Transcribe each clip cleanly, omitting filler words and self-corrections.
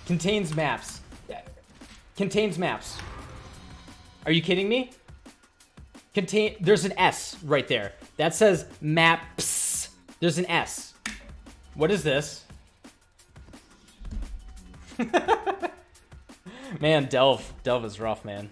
Contains maps. Contains maps. Are you kidding me? There's an S right there. That says maps. There's an S. What is this? Man, Delve is rough, man.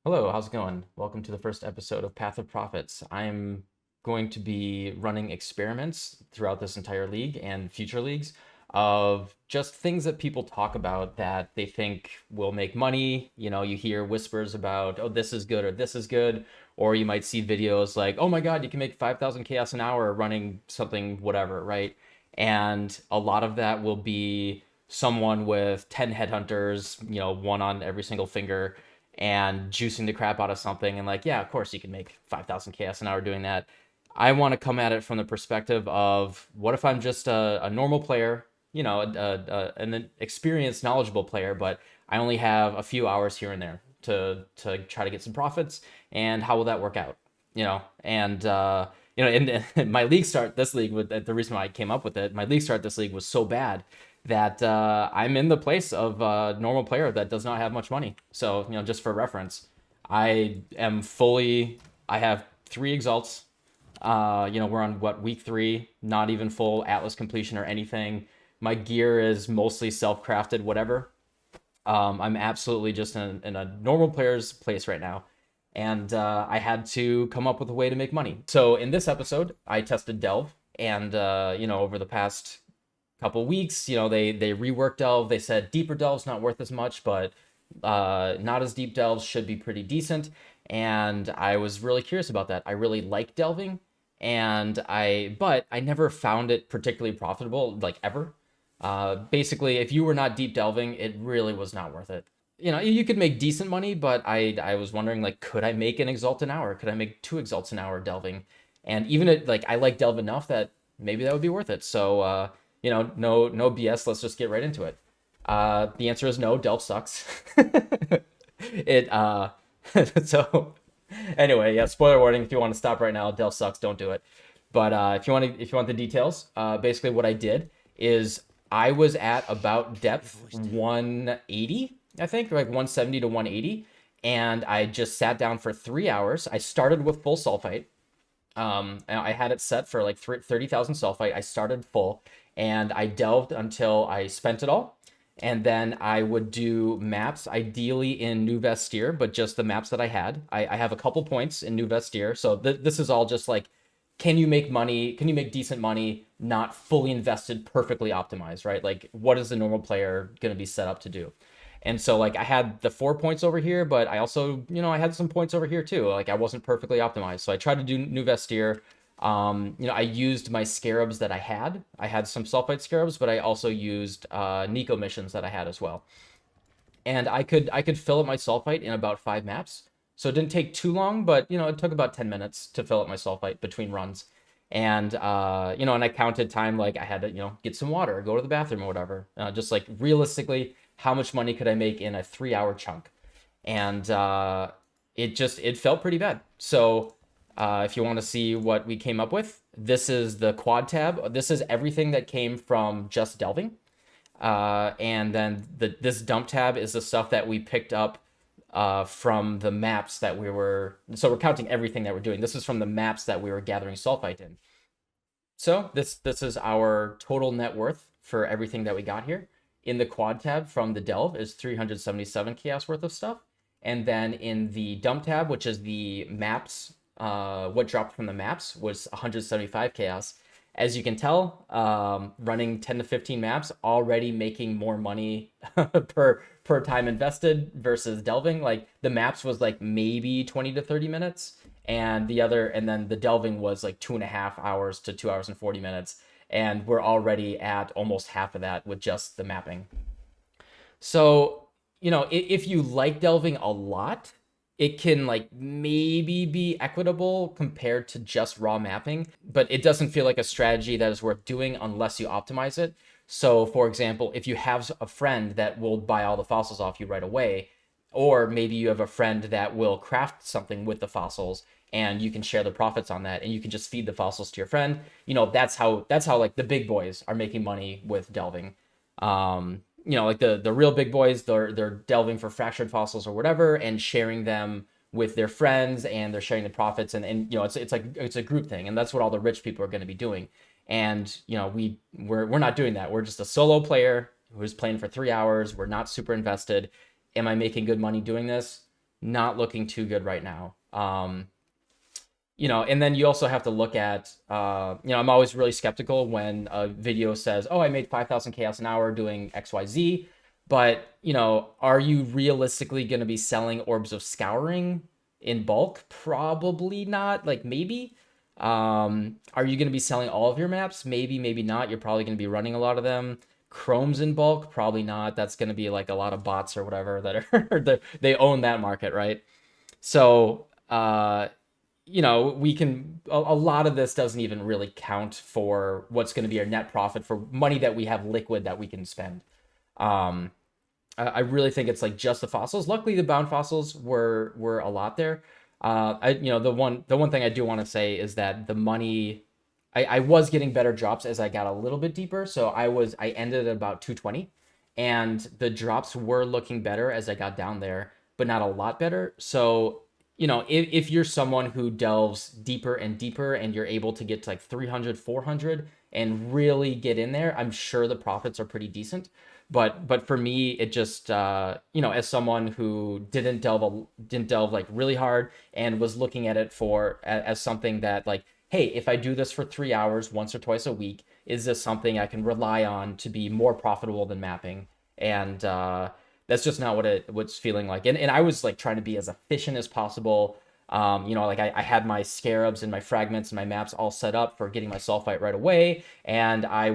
Hello, how's it going? Welcome to the first episode of Path of Profits. I'm going to be running experiments throughout this entire league and future leagues of just things that people talk about that they think will make money. You know, you hear whispers about, oh, this is good or this is good. Or you might see videos like, oh my God, you can make 5,000 chaos an hour running something, whatever, right? And a lot of that will be someone with 10 headhunters, you know, one on every single finger, and juicing the crap out of something. And like, yeah, of course you can make 5,000 chaos an hour doing that. I want to come at it from the perspective of, what if I'm just a normal player, you know, an experienced, knowledgeable player, but I only have a few hours here and there to try to get some profits, and how will that work out? You know, and you know, in my league start, this league, with the reason why I came up with it, my league start this league was so bad that I'm in the place of a normal player that does not have much money. So, you know, just for reference, I have 3 exalts. You know, we're on week 3, not even full Atlas completion or anything. My gear is mostly self-crafted, whatever. I'm absolutely just in a normal player's place right now. And I had to come up with a way to make money. So in this episode, I tested Delve, and you know, over the past couple weeks, you know, they reworked Delve. They said deeper Delve's not worth as much, but not as deep Delves should be pretty decent. And I was really curious about that. I really like delving, but I never found it particularly profitable, like ever. Basically, if you were not deep delving, it really was not worth it. You know, you could make decent money, but I was wondering, like, could I make an exalt an hour? Could I make 2 exalts an hour delving? And even I like delve enough that maybe that would be worth it. So, you know, no BS. Let's just get right into it. The answer is no. Delve sucks. So anyway, yeah. Spoiler warning. If you want to stop right now, Delve sucks. Don't do it. But if you want the details, basically what I did is I was at about depth 180, I think, like 170 to 180, and I just sat down for 3 hours. I started with full sulfite. I had it set for like 30,000 sulfite. I started full, and I delved until I spent it all. And then I would do maps, ideally in New Vestir, but just the maps that I had. I have a couple points in New Vestir, so this is all just like, can you make money? Can you make decent money, not fully invested, perfectly optimized, right? Like, what is the normal player going to be set up to do? And so, like, I had the 4 points over here, but I also, you know, I had some points over here too. Like, I wasn't perfectly optimized. So I tried to do New Vestir. You know, I used my scarabs that I had. I had some sulfite scarabs, but I also used Nico missions that I had as well. And I could fill up my sulfite in about 5 maps. So it didn't take too long, but, you know, it took about 10 minutes to fill up my sulfite between runs. And, you know, and I counted time, like I had to, you know, get some water, go to the bathroom or whatever. Just like realistically, how much money could I make in a 3-hour chunk? And it felt pretty bad. So if you want to see what we came up with, this is the quad tab. This is everything that came from just delving. And then this dump tab is the stuff that we picked up from the maps that so we're counting everything that we're doing. This is from the maps that we were gathering sulfite in. So this is our total net worth for everything that we got here. In the quad tab from the delve is 377 chaos worth of stuff. And then in the dump tab, which is the maps, what dropped from the maps was 175 chaos. As you can tell, running 10 to 15 maps, already making more money per time invested versus delving. Like, the maps was like maybe 20 to 30 minutes, and then the delving was like 2.5 hours to 2 hours and 40 minutes. And we're already at almost half of that with just the mapping. So, you know, if you like delving a lot, it can like maybe be equitable compared to just raw mapping, but it doesn't feel like a strategy that is worth doing unless you optimize it. So for example, if you have a friend that will buy all the fossils off you right away, Or maybe you have a friend that will craft something with the fossils and you can share the profits on that and you can just feed the fossils to your friend. That's how like the big boys are making money with delving. Like the real big boys, they're delving for fractured fossils or whatever and sharing them with their friends, and they're sharing the profits, and it's a group thing, and that's what all the rich people are going to be doing. And we're not doing that. We're just a solo player who's playing for 3 hours. We're not super invested. Am I making good money doing this? Not looking too good right now. And then you also have to look at, I'm always really skeptical when a video says, oh, I made 5,000 chaos an hour doing XYZ. But, are you realistically going to be selling orbs of scouring in bulk? Probably not. Like, maybe. Are you going to be selling all of your maps? Maybe, maybe not. You're probably going to be running a lot of them. Chromes in bulk? Probably not. That's going to be like a lot of bots or whatever that are, they own that market, right? So, we can, a lot of this doesn't even really count for what's going to be our net profit for money that we have liquid that we can spend. I really think it's like just the fossils. Luckily, the bound fossils were a lot there. The one thing I do want to say is that the money, I was getting better drops as I got a little bit deeper. So I ended at about 220, and the drops were looking better as I got down there, but not a lot better. So, if you're someone who delves deeper and deeper and you're able to get to like 300, 400 and really get in there, I'm sure the profits are pretty decent. But for me, it just, as someone who didn't delve like really hard and was looking at it as something that like, hey, if I do this for 3 hours once or twice a week, is this something I can rely on to be more profitable than mapping? And that's just not what's feeling like. And I was like trying to be as efficient as possible. Like I had my scarabs and my fragments and my maps all set up for getting my sulfite right away. And I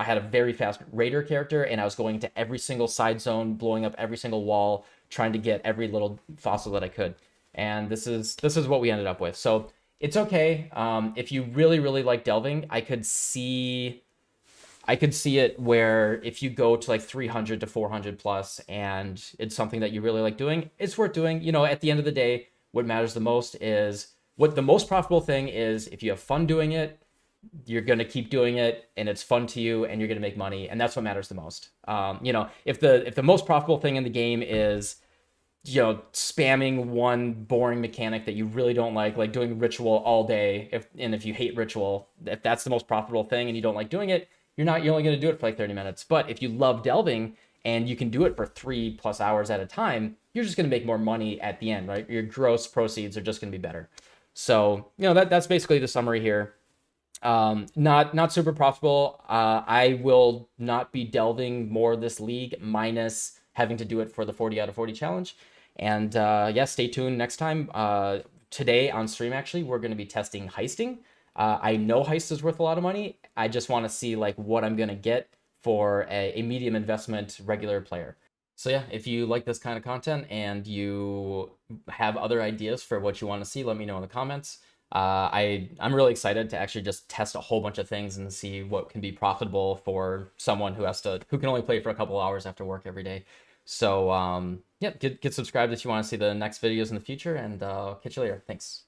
had a very fast raider character, and I was going into every single side zone, blowing up every single wall, trying to get every little fossil that I could. And this is what we ended up with. So it's okay. If you really, really like delving, I could see it where if you go to like 300 to 400 plus and it's something that you really like doing, it's worth doing. At the end of the day, what matters the most is what the most profitable thing is. If you have fun doing it, you're going to keep doing it and it's fun to you and you're going to make money. And that's what matters the most. If the most profitable thing in the game is, spamming one boring mechanic that you really don't like doing ritual all day. If you hate ritual, if that's the most profitable thing and you don't like doing it, you're only going to do it for like 30 minutes. But if you love delving and you can do it for 3+ hours at a time, you're just going to make more money at the end, right? Your gross proceeds are just going to be better. So, that's basically the summary here. Not super profitable. I will not be delving more this league, minus having to do it for the 40 out of 40 challenge. And stay tuned next time. Today on stream, actually, we're going to be testing heisting. I know heist is worth a lot of money. I just want to see like what I'm going to get for a medium investment regular player. So yeah, if you like this kind of content and you have other ideas for what you want to see, let me know in the comments. I'm really excited to actually just test a whole bunch of things and see what can be profitable for someone who can only play for a couple hours after work every day. So get subscribed if you want to see the next videos in the future, and catch you later. Thanks.